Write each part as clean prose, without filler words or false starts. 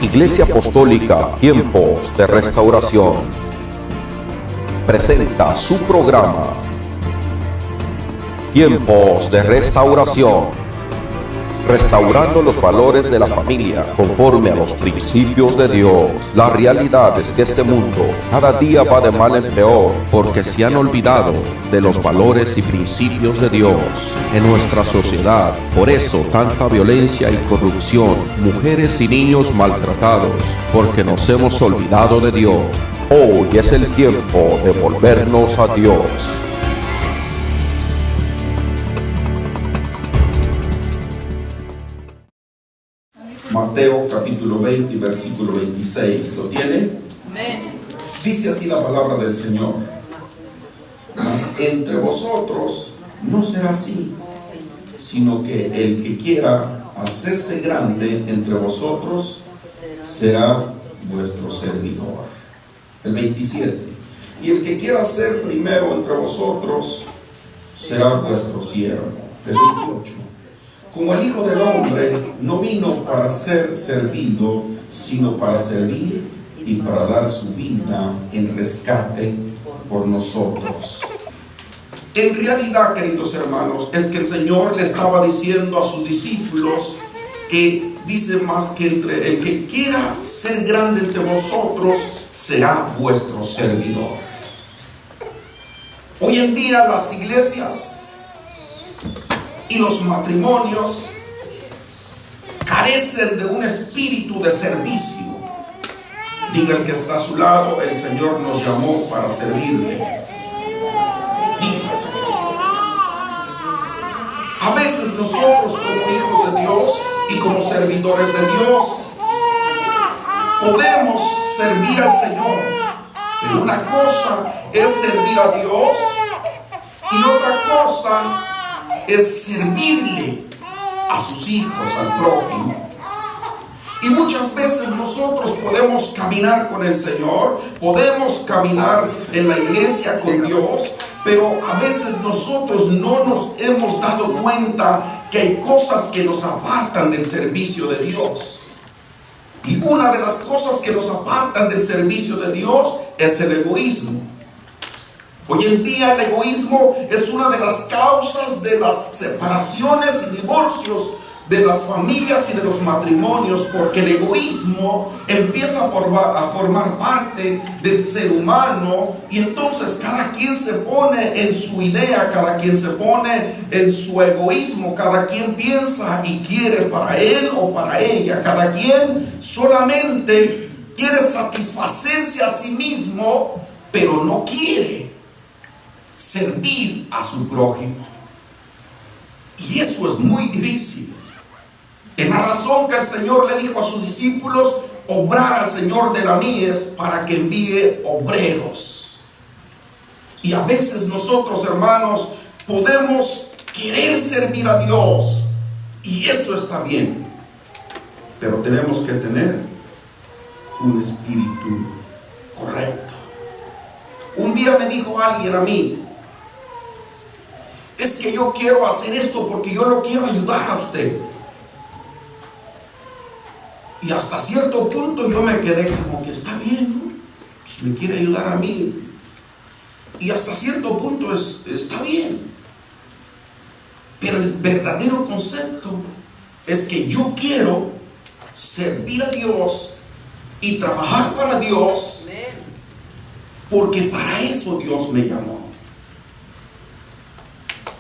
Iglesia Apostólica Tiempos de Restauración presenta su programa Tiempos de Restauración, restaurando los valores de la familia conforme a los principios de Dios. La realidad es que este mundo cada día va de mal en peor porque se han olvidado de los valores y principios de Dios en nuestra sociedad. Por eso tanta violencia y corrupción, mujeres y niños maltratados, porque nos hemos olvidado de Dios. Hoy es el tiempo de volvernos a Dios. Mateo capítulo 20, versículo 26. ¿Lo tiene? Amén. Dice así la palabra del Señor: mas entre vosotros no será así, sino que el que quiera hacerse grande entre vosotros será vuestro servidor. El 27. Y el que quiera ser primero entre vosotros será vuestro siervo. El 28. Como el Hijo del Hombre no vino para ser servido, sino para servir y para dar su vida en rescate por nosotros. En realidad, queridos hermanos, es que el Señor le estaba diciendo a sus discípulos que dice más que entre el que quiera ser grande entre vosotros será vuestro servidor. Hoy en día las iglesias y los matrimonios carecen de un espíritu de servicio. Diga el que está a su lado: el Señor nos llamó para servirle. Dígase. A veces nosotros, como hijos de Dios y como servidores de Dios, podemos servir al Señor, pero una cosa es servir a Dios y otra cosa es servirle a sus hijos, al prójimo. Y muchas veces nosotros podemos caminar con el Señor, podemos caminar en la iglesia con Dios, pero a veces nosotros no nos hemos dado cuenta que hay cosas que nos apartan del servicio de Dios. Y una de las cosas que nos apartan del servicio de Dios es el egoísmo. Hoy en día el egoísmo es una de las causas de las separaciones y divorcios de las familias y de los matrimonios, porque el egoísmo empieza a formar parte del ser humano, y entonces cada quien se pone en su idea, cada quien se pone en su egoísmo, cada quien piensa y quiere para él o para ella, cada quien solamente quiere satisfacerse a sí mismo, pero no quiere servir a su prójimo. Y eso es muy difícil. Es la razón que el Señor le dijo a sus discípulos: obrar al Señor de la mies para que envíe obreros. Y a veces nosotros, hermanos, podemos querer servir a Dios, y eso está bien, pero tenemos que tener un espíritu correcto. Un día me dijo alguien a mí: es que yo quiero hacer esto porque yo lo quiero ayudar a usted. Y hasta cierto punto yo me quedé como que está bien, ¿no? Pues me quiere ayudar a mí. Y hasta cierto punto está bien. Pero el verdadero concepto es que yo quiero servir a Dios y trabajar para Dios, porque para eso Dios me llamó.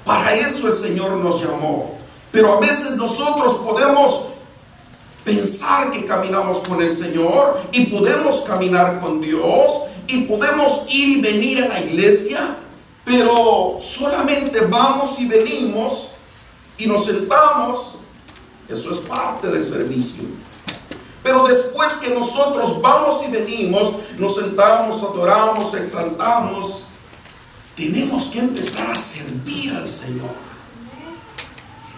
Para eso el Señor nos llamó. Pero a veces nosotros podemos pensar que caminamos con el Señor y podemos caminar con Dios y podemos ir y venir a la iglesia, pero solamente vamos y venimos y nos sentamos. Eso es parte del servicio. Pero después que nosotros vamos y venimos, nos sentamos, adoramos, exaltamos, tenemos que empezar a servir al Señor.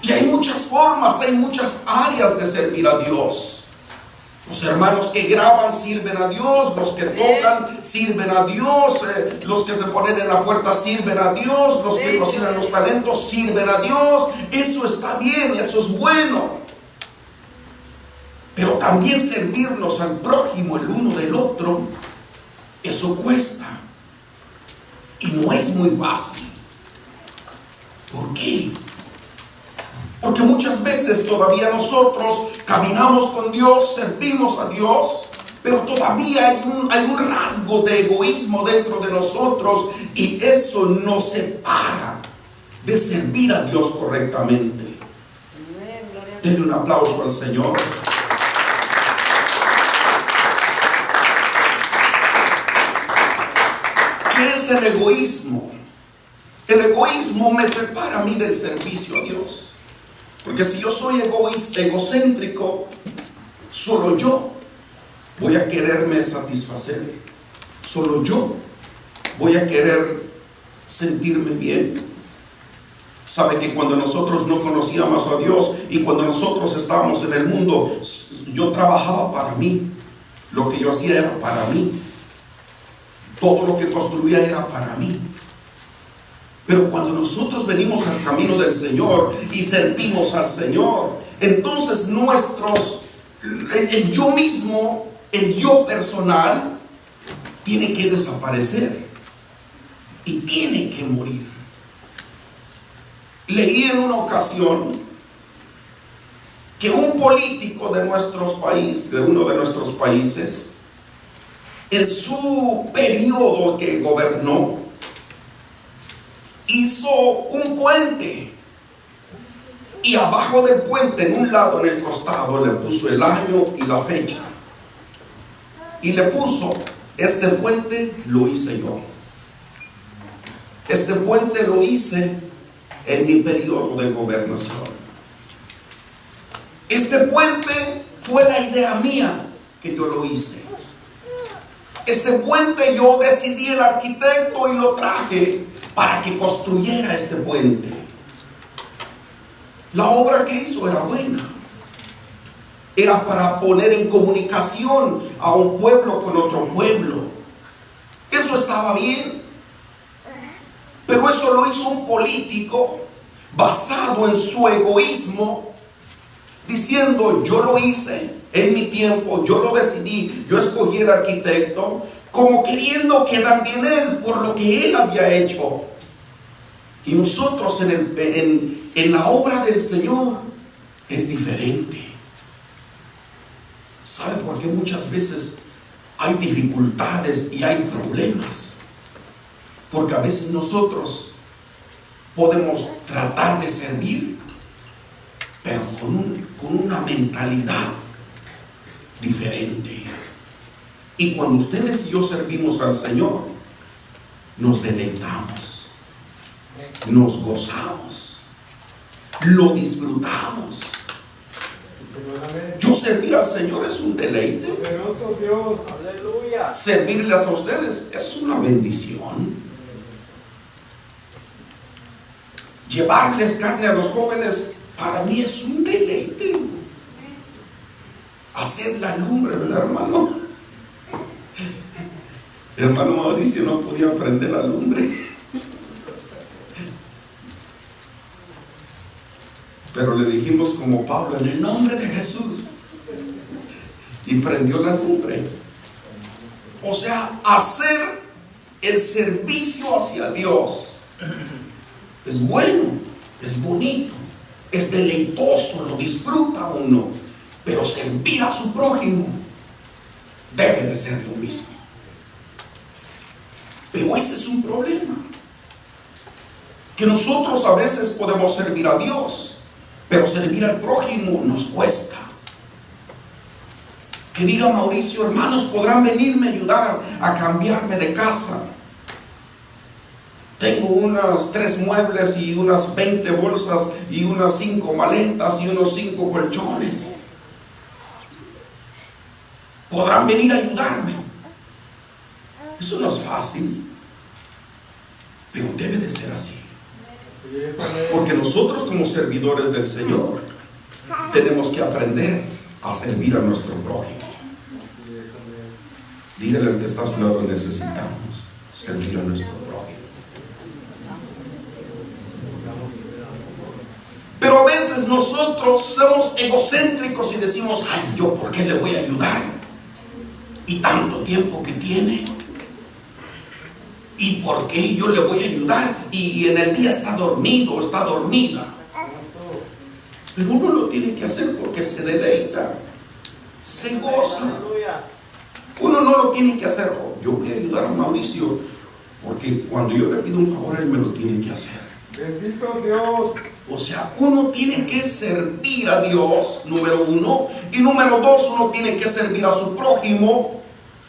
Y hay muchas formas, hay muchas áreas de servir a Dios. Los hermanos que graban sirven a Dios, los que tocan sirven a Dios, los que se ponen en la puerta sirven a Dios, los que cocinan los talentos sirven a Dios. Eso está bien, eso es bueno. Pero también servirnos al prójimo el uno del otro, eso cuesta. Y no es muy fácil. ¿Por qué? Porque muchas veces todavía nosotros caminamos con Dios, servimos a Dios, pero todavía hay un rasgo de egoísmo dentro de nosotros, y eso nos separa de servir a Dios correctamente. Denle un aplauso al Señor. ¿Qué es el egoísmo? El egoísmo me separa a mí del servicio a Dios. Porque si yo soy egocéntrico, solo yo voy a quererme satisfacer. Solo yo voy a querer sentirme bien. Sabe que cuando nosotros no conocíamos a Dios y cuando nosotros estábamos en el mundo, yo trabajaba para mí. Lo que yo hacía era para mí. Todo lo que construía era para mí. Pero cuando nosotros venimos al camino del Señor y servimos al Señor, entonces el yo mismo, el yo personal, tiene que desaparecer y tiene que morir. Leí en una ocasión que un político de uno de nuestros países, en su periodo que gobernó, hizo un puente, y abajo del puente, en un lado, en el costado, le puso el año y la fecha, y le puso: este puente lo hice yo, este puente lo hice en mi periodo de gobernación, este puente fue la idea mía que yo lo hice, este puente yo decidí el arquitecto y lo traje para que construyera este puente. La obra que hizo era buena. Era para poner en comunicación a un pueblo con otro pueblo. Eso estaba bien. Pero eso lo hizo un político basado en su egoísmo, diciendo: yo lo hice en mi tiempo, yo lo decidí, yo escogí el arquitecto, como queriendo quedar bien él por lo que él había hecho. Y nosotros en la obra del Señor es diferente. ¿Sabe por qué muchas veces hay dificultades y hay problemas? Porque a veces nosotros podemos tratar de servir, pero con una mentalidad diferente. Y cuando ustedes y yo servimos al Señor, nos deleitamos, nos gozamos, lo disfrutamos. Yo servir al Señor es un deleite. Servirles a ustedes es una bendición. Llevarles carne a los jóvenes para mí es un deleite. Hacer la lumbre, ¿verdad, hermano? Hermano Mauricio no podía prender la lumbre, pero le dijimos como Pablo: en el nombre de Jesús, y prendió la lumbre. O sea, hacer el servicio hacia Dios es bueno, es bonito, es deleitoso, lo disfruta uno. Pero servir a su prójimo debe de ser lo mismo. Pero ese es un problema, que nosotros a veces podemos servir a Dios, pero servir al prójimo nos cuesta. Que diga Mauricio: hermanos, podrán venirme a ayudar a cambiarme de casa. Tengo unas 3 muebles y unas 20 bolsas y unas 5 maletas y unos 5 colchones. Podrán venir a ayudarme. Eso no es fácil, pero debe de ser así. Porque nosotros, como servidores del Señor, tenemos que aprender a servir a nuestro prójimo. Dígale al que está a su lado: necesitamos servir a nuestro prójimo. Pero a veces veces nosotros somos egocéntricos y decimos, ay, ¿yo por qué le voy a ayudar? Y tanto tiempo que tiene. ¿Y por qué yo le voy a ayudar? Y en el día está dormido, está dormida. Pero uno lo tiene que hacer porque se deleita, se goza. Uno no lo tiene que hacer, oh, yo voy a ayudar a Mauricio porque cuando yo le pido un favor, él me lo tiene que hacer. Bendito Dios. O sea, uno tiene que servir a Dios, número uno. Y número dos, uno tiene que servir a su prójimo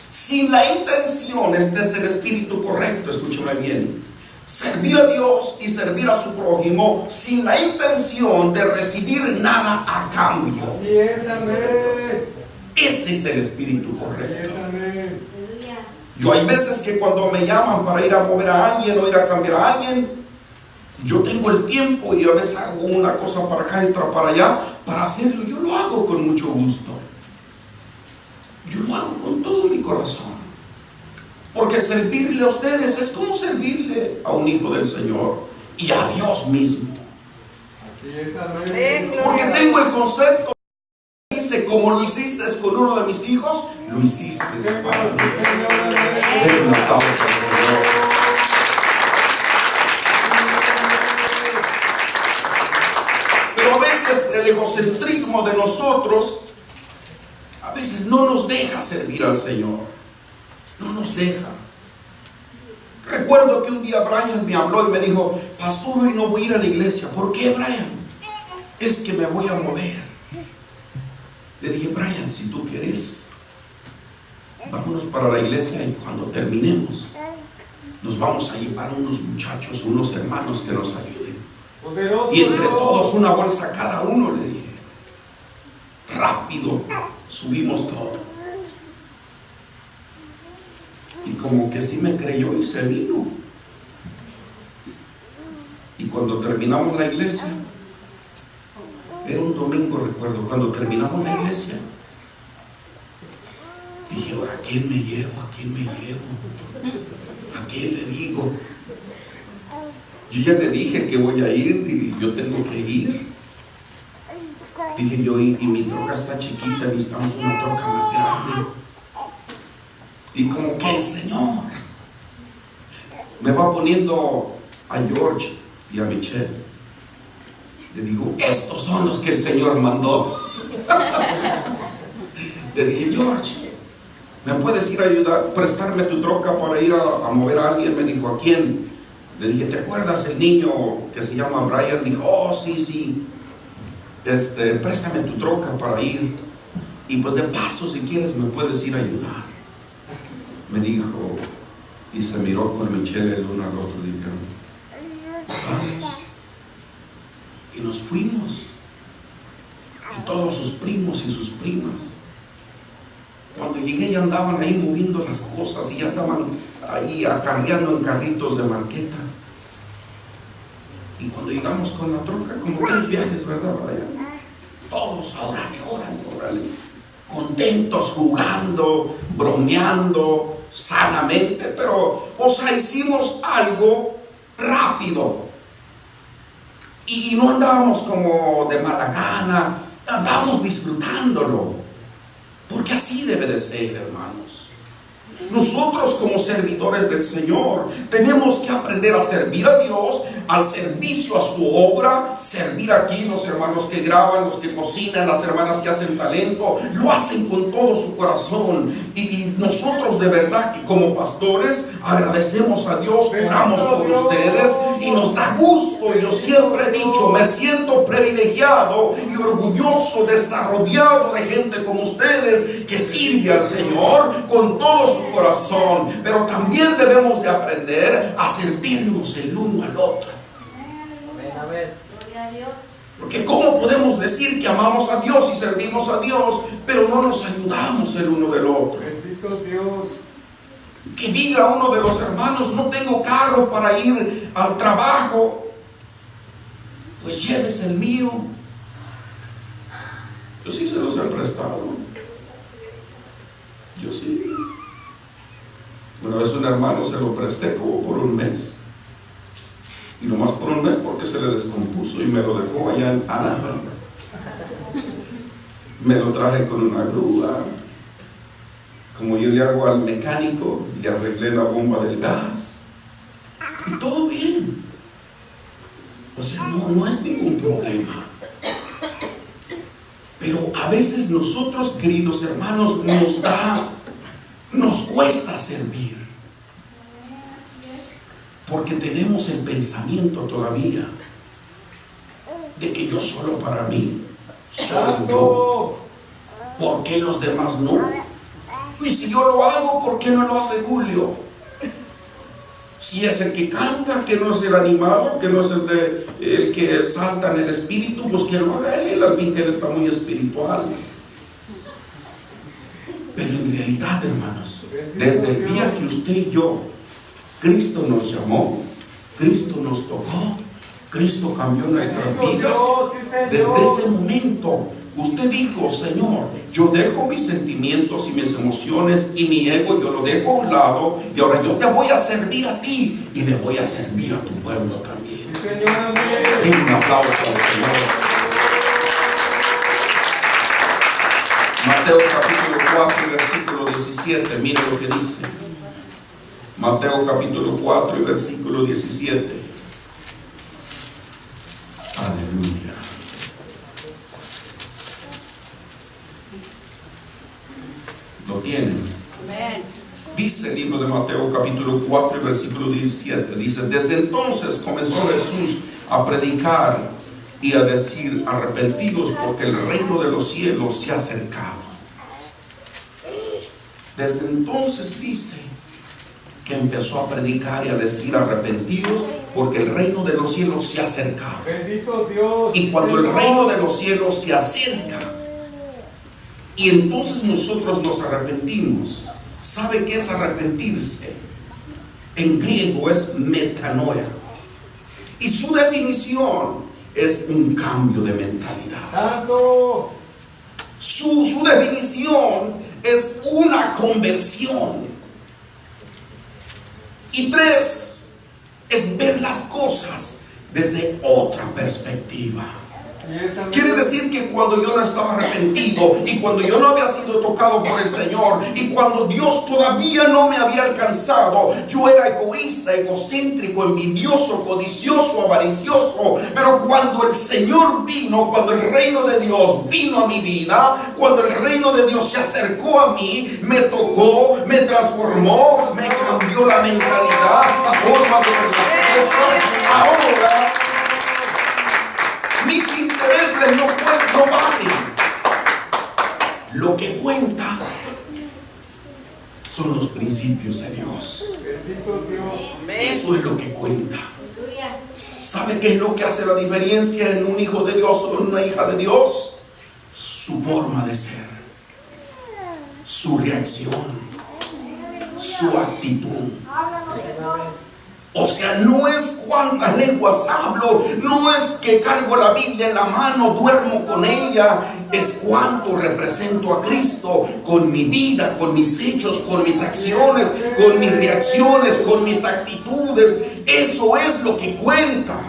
sin la intención, este es el espíritu correcto, escúchame bien. Servir a Dios y servir a su prójimo sin la intención de recibir nada a cambio. Así es, amén. Ese es el espíritu correcto. Así es, amén. Yo hay veces que cuando me llaman para ir a mover a alguien o ir a cambiar a alguien, yo tengo el tiempo y a veces hago una cosa para acá y otra para allá para hacerlo. Yo lo hago con mucho gusto. Yo lo hago con todo mi corazón. Porque servirle a ustedes es como servirle a un hijo del Señor y a Dios mismo. Así es, amén. Porque tengo el concepto, dice, como lo hiciste con uno de mis hijos, lo hiciste para mí. Denle un aplauso al Señor. Pero a veces el egocentrismo de nosotros a veces no nos deja servir al Señor. No nos deja. Recuerdo que un día Brian me habló y me dijo, pastor, hoy no voy a ir a la iglesia. ¿Por qué, Brian? Es que me voy a mover. Le dije, Brian, si tú quieres, vámonos para la iglesia y cuando terminemos nos vamos a llevar unos muchachos, unos hermanos que nos ayuden. Poderoso Y entre Dios. todos una bolsa cada uno, le dije. Rápido subimos todo. Y como que sí me creyó y se vino. Y cuando terminamos la iglesia, era un domingo, recuerdo, cuando terminamos la iglesia, dije, ahora, ¿a quién me llevo? ¿A quién me llevo? ¿A quién le digo? Yo ya le dije que voy a ir y yo tengo que ir. Dije yo, y mi troca está chiquita, necesitamos una troca más grande. Y como que el Señor me va poniendo a George y a Michelle. Le digo, estos son los que el Señor mandó. Le dije, George, ¿me puedes ir a ayudar, prestarme tu troca para ir a mover a alguien? Me dijo, ¿a quién? Le dije, ¿te acuerdas el niño que se llama Brian? Dijo, oh, sí. Préstame tu troca para ir. Y pues de paso, si quieres, me puedes ir a ayudar. Me dijo, y se miró con Michelle el uno al otro, dijeron, vamos. Y nos fuimos. Y todos sus primos y sus primas. Cuando llegué ya andaban ahí moviendo las cosas y ya estaban ahí acarreando en carritos de marqueta. Y cuando llegamos con la troca, como 3 viajes, ¿verdad, Brian? Todos, órale, contentos, jugando, bromeando, sanamente, pero, o sea, hicimos algo rápido. Y no andábamos como de mala gana, andábamos disfrutándolo. Porque así debe de ser, hermanos. Nosotros como servidores del Señor tenemos que aprender a servir a Dios, al servicio a su obra, servir aquí los hermanos que graban, los que cocinan, las hermanas que hacen talento, lo hacen con todo su corazón. Y nosotros de verdad que como pastores agradecemos a Dios, oramos por ustedes y nos da gusto. Yo siempre he dicho, me siento privilegiado y orgulloso de estar rodeado de gente como ustedes que sirve al Señor con todo su corazón, pero también debemos de aprender a servirnos el uno al otro. Porque ¿cómo podemos decir que amamos a Dios y servimos a Dios, pero no nos ayudamos el uno del otro? Bendito Dios. Que diga uno de los hermanos, no tengo carro para ir al trabajo, pues lleves el mío. Yo sí se los he prestado. Yo sí. Una vez un hermano se lo presté como por un mes. Y nomás por un mes porque se le descompuso y me lo dejó allá en Anaheim. Me lo traje con una grúa. Como yo le hago al mecánico, le arreglé la bomba del gas. Y todo bien. O sea, no es ningún problema. Pero a veces nosotros, queridos hermanos, nos cuesta servir. Porque tenemos el pensamiento todavía de que yo solo para mí, solo yo. ¿Por qué los demás no? Y si yo lo hago, ¿por qué no lo hace Julio? Si es el que canta, que no es el animado, que no es el que salta en el espíritu, pues que lo haga él, al fin que él está muy espiritual. Pero en realidad, hermanos, desde el día que usted y yo, Cristo nos llamó, Cristo nos tocó, Cristo cambió nuestras vidas, desde ese momento usted dijo: Señor, yo dejo mis sentimientos y mis emociones y mi ego, yo lo dejo a un lado, y ahora yo te voy a servir a ti y le voy a servir a tu pueblo también. Den un aplauso al Señor. Mateo capítulo 4 versículo 17, mire lo que dice. Mateo capítulo 4 y versículo 17. Aleluya. ¿Lo tienen? Amén. Dice el libro de Mateo capítulo 4 y versículo 17. Dice: desde entonces comenzó Jesús a predicar y a decir: arrepentidos, porque el reino de los cielos se ha acercado. Desde entonces dice que empezó a predicar y a decir: arrepentidos, porque el reino de los cielos se ha acercado. Bendito Dios. Y cuando el reino de los cielos se acerca, y entonces nosotros nos arrepentimos. ¿Sabe qué es arrepentirse? En griego es metanoia. Y su definición es un cambio de mentalidad. Santo. Su definición es una conversión. Y 3, es ver las cosas desde otra perspectiva. Quiere decir que cuando yo no estaba arrepentido, y cuando yo no había sido tocado por el Señor, y cuando Dios todavía no me había alcanzado, yo era egoísta, egocéntrico, envidioso, codicioso, avaricioso. Pero cuando el Señor vino, cuando el reino de Dios vino a mi vida, cuando el reino de Dios se acercó a mí, me tocó, me transformó, me cambió la mentalidad, la forma de ver las cosas. Ahora mis intereses no valen. Lo que cuenta son los principios de Dios. Eso es lo que cuenta. ¿Sabe qué es lo que hace la diferencia en un hijo de Dios o en una hija de Dios? Su forma de ser, su reacción, su actitud. O sea, no es cuántas lenguas hablo, no es que cargo la Biblia en la mano, duermo con ella, es cuánto represento a Cristo con mi vida, con mis hechos, con mis acciones, con mis reacciones, con mis actitudes. Eso es lo que cuenta.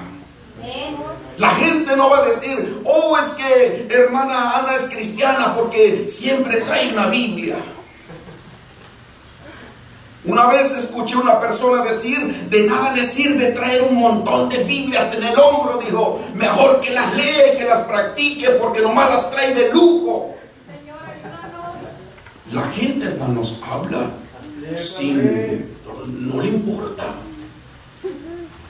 La gente no va a decir: oh, es que hermana Ana es cristiana porque siempre trae una Biblia. Una vez escuché a una persona decir: de nada le sirve traer un montón de Biblias en el hombro. Dijo: mejor que las lea y que las practique, porque nomás las trae de lujo. La gente, hermanos, habla no le importa.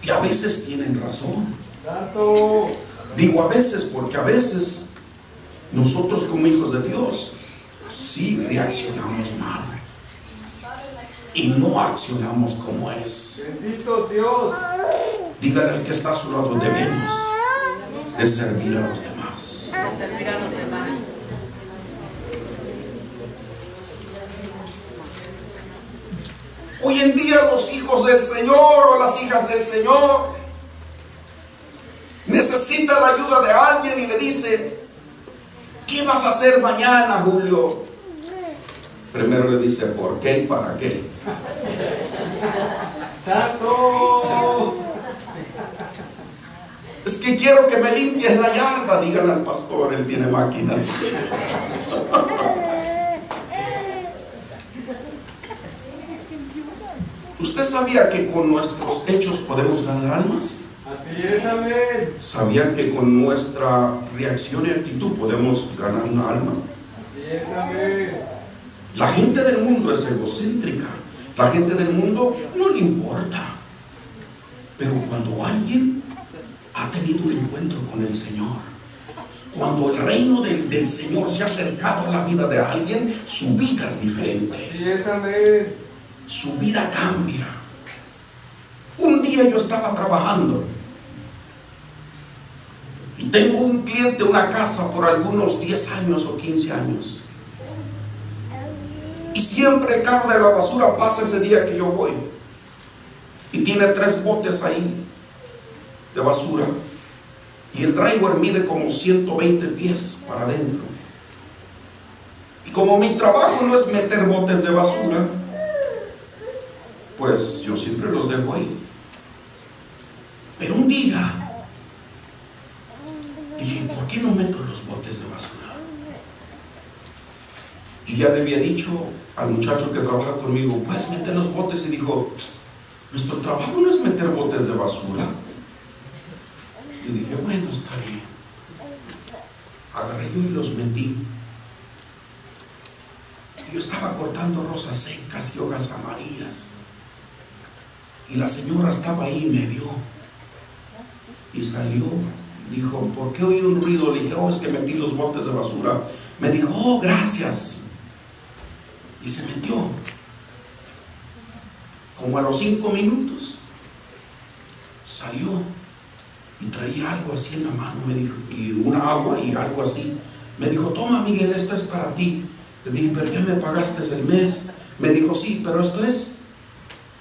Y a veces tienen razón. Digo a veces porque a veces nosotros como hijos de Dios sí reaccionamos mal y no accionamos como es. Bendito Dios. Dígale al que está a su lado: debemos de servir a los demás. Hoy en día los hijos del Señor o las hijas del Señor necesitan la ayuda de alguien y le dice: ¿qué vas a hacer mañana, Julio? Primero le dice: ¿por qué y para qué? Santo. que quiero que me limpies la yarda. Díganle al pastor, él tiene máquinas. ¿Usted sabía que con nuestros hechos podemos ganar almas? Así es, amén. ¿Sabían que con nuestra reacción y actitud podemos ganar una alma? Así es, amén. La gente del mundo es egocéntrica. La gente del mundo no le importa. Pero cuando alguien ha tenido un encuentro con el Señor, cuando el reino del Señor se ha acercado a la vida de alguien, su vida es diferente. Así es, amén. Su vida cambia. Un día yo estaba trabajando y tengo un cliente, una casa por algunos 10 años o 15 años. Y siempre el carro de la basura pasa ese día que yo voy. Y tiene 3 botes ahí de basura. Y el driver mide como 120 pies para adentro. Y como mi trabajo no es meter botes de basura, pues yo siempre los dejo ahí. Pero un día dije, ¿por qué no meto los botes de basura? Y ya le había dicho al muchacho que trabaja conmigo, puedes meter los botes. Y dijo, nuestro trabajo no es meter botes de basura. Y dije, bueno, está bien. Agarré yo y los metí. Y yo estaba cortando rosas secas y hojas amarillas. Y la señora estaba ahí y me vio. Y salió. Dijo, ¿por qué oí un ruido? Le dije, oh, es que metí los botes de basura. Me dijo, oh, gracias. Y se metió. Como a los 5 minutos salió y traía algo así en la mano, me dijo, y una agua y algo así. Me dijo, toma, Miguel, esto es para ti. Le dije, ¿pero ya me pagaste el mes? Me dijo, sí, pero esto es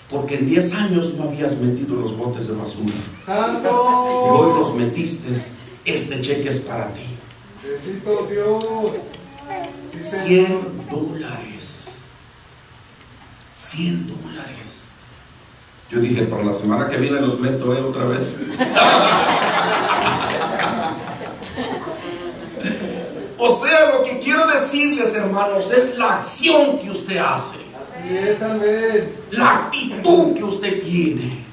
porque en 10 años no habías metido los botes de basura. ¡Santo! Y hoy los metiste. Este cheque es para ti. Bendito Dios. Sí, $100. $100. Yo dije, para la semana que viene los meto otra vez. O sea, lo que quiero decirles, hermanos, es la acción que usted hace. Así es, amén. La actitud que usted tiene.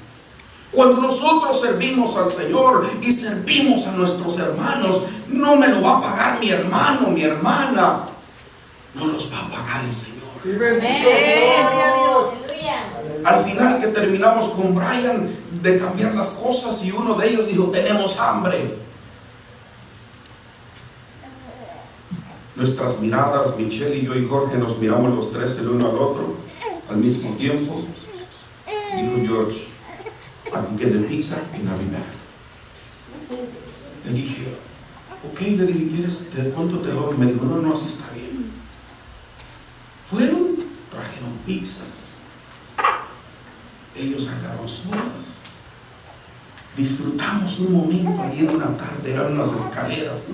Cuando nosotros servimos al Señor y servimos a nuestros hermanos, no me lo va a pagar mi hermano, mi hermana. No los va a pagar el Señor. Sí, bendito Dios. Al final que terminamos con Brian de cambiar las cosas, y uno de ellos dijo, tenemos hambre. Nuestras miradas, Michelle y yo y Jorge, nos miramos los 3 el uno al otro al mismo tiempo. Dijo George, I can get the pizza and I'll be back. Le dije, ok, le dije, ¿quieres, cuánto te doy? Me dijo, no, así está bien. Fueron, trajeron pizzas. Ellos sacaron sodas. Disfrutamos un momento ahí en una tarde, eran unas escaleras,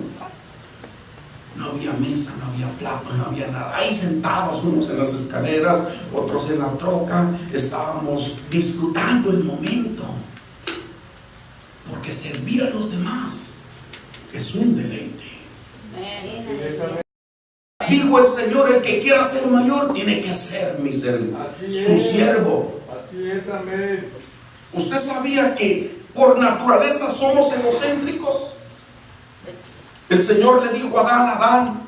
no había mesa, no había plato, no había nada. Ahí sentados, unos en las escaleras, otros en la troca. Estábamos disfrutando el momento. Porque servir a los demás es un deleite. Dijo el Señor, el que quiera ser mayor tiene que ser mi siervo, su siervo. Así es, amén. ¿Usted sabía que por naturaleza somos egocéntricos? El Señor le dijo a Adán,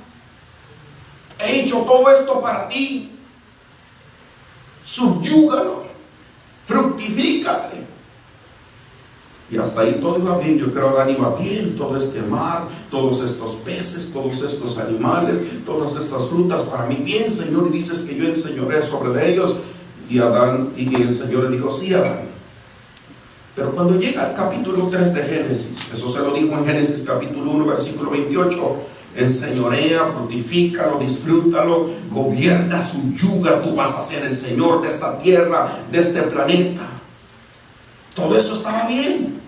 he hecho todo esto para ti. Subyúgalo, fructifícate. Y hasta ahí todo iba bien. Yo creo que Adán iba bien. Todo este mar, todos estos peces, todos estos animales, todas estas frutas, para mí bien, Señor. Y dices que yo enseñoré sobre de ellos. Y el Señor le dijo, sí, Adán. Pero cuando llega al capítulo 3 de Génesis, eso se lo dijo en Génesis capítulo 1 versículo 28, enseñorea, fructifícalo, disfrútalo, gobierna, subyuga, tú vas a ser el Señor de esta tierra, de este planeta. Todo eso estaba bien.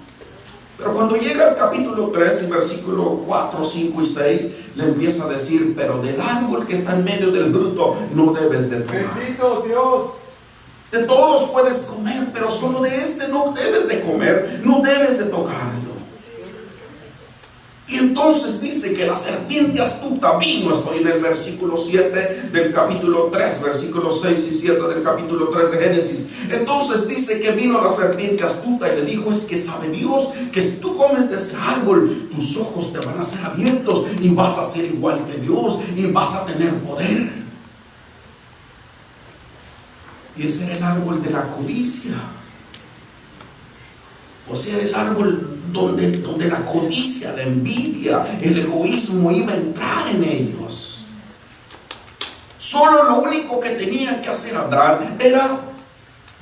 Pero cuando llega al capítulo 3 y versículo 4, 5 y 6, le empieza a decir, pero del árbol que está en medio del fruto no debes de tomar. Bendito Dios. De todos puedes comer, pero solo de este no debes de comer, no debes de tocarlo. Y entonces dice que la serpiente astuta vino, estoy en el versículo 7 del capítulo 3, versículos 6 y 7 del capítulo 3 de Génesis. Entonces dice que vino la serpiente astuta y le dijo: es que sabe Dios que si tú comes de ese árbol, tus ojos te van a ser abiertos y vas a ser igual que Dios y vas a tener poder. Y ese era el árbol de la codicia. O sea, el árbol donde la codicia, la envidia, el egoísmo iba a entrar en ellos. Solo lo único que tenía que hacer Adán era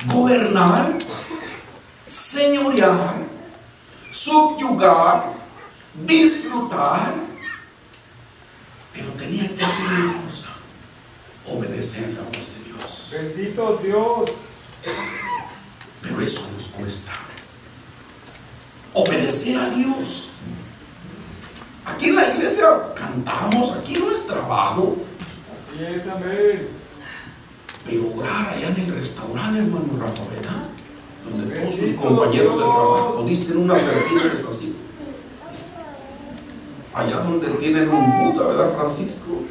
gobernar, señorear, subyugar, disfrutar, pero tenía que hacer una cosa: obedecer la voz de Dios. Bendito Dios. Pero eso nos cuesta. Obedecer a Dios. Aquí en la iglesia cantamos, aquí no es trabajo. Así es, amén. Pero orar allá en el restaurante, hermano Rafa, ¿verdad? Donde todos sus compañeros de trabajo dicen unas serpientes así. Allá donde tienen un Buda, ¿verdad, Francisco?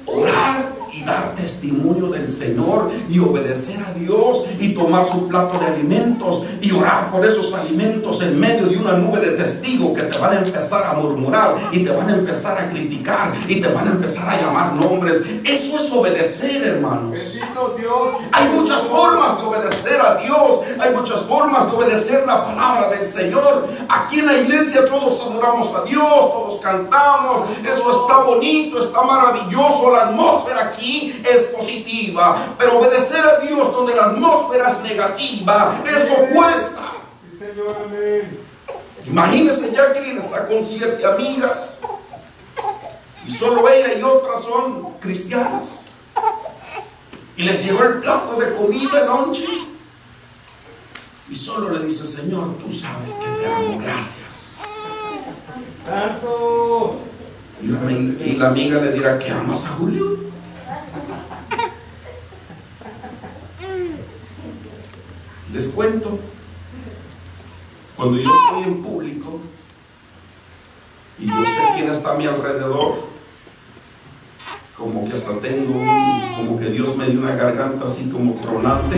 Orar y dar testimonio del Señor y obedecer a Dios y tomar su plato de alimentos y orar por esos alimentos en medio de una nube de testigos que te van a empezar a murmurar y te van a empezar a criticar y te van a empezar a llamar nombres. Eso es obedecer, hermanos. Bendito Dios. Hay muchas formas de obedecer a Dios, hay muchas formas de obedecer la palabra del Señor. Aquí en la iglesia todos adoramos a Dios, todos cantamos, eso está bonito, está maravilloso, la atmósfera aquí es positiva, pero obedecer a Dios donde la atmósfera es negativa, eso cuesta. Sí, Señor, amén. Imagínense, Jacqueline está con 7 amigas y solo ella y otras son cristianas, y les llegó el plato de comida, noche, y solo le dice: Señor, tú sabes que te amo, gracias. Santo. Y la amiga le dirá: ¿que amas a Julio? Les cuento, cuando yo estoy en público y yo sé quién está a mi alrededor, como que hasta tengo como que Dios me dio una garganta así como tronante.